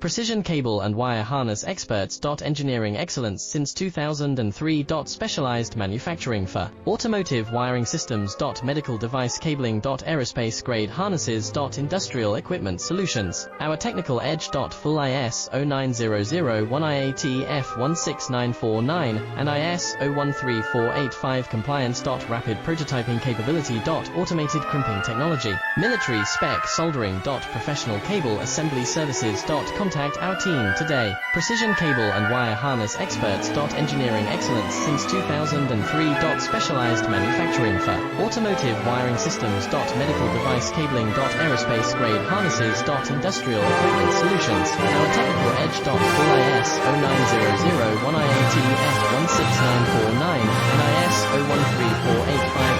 Precision cable and wire harness experts. Engineering excellence since 2003. Specialized manufacturing for automotive wiring systems. Medical device cabling. Aerospace grade harnesses. Industrial equipment solutions. Our technical edge. Full ISO 9001 IATF 16949 and ISO 13485 compliance. Rapid prototyping capability. Automated crimping technology. Military spec soldering. Professional cable assembly services. Contact our team today. Precision cable and wire harness experts. Engineering excellence since 2003. Specialized manufacturing for automotive wiring systems. Medical device cabling. Aerospace grade harnesses. Industrial equipment solutions. Our technical edge. Full ISO 9001 IATF 16949 and ISO 13485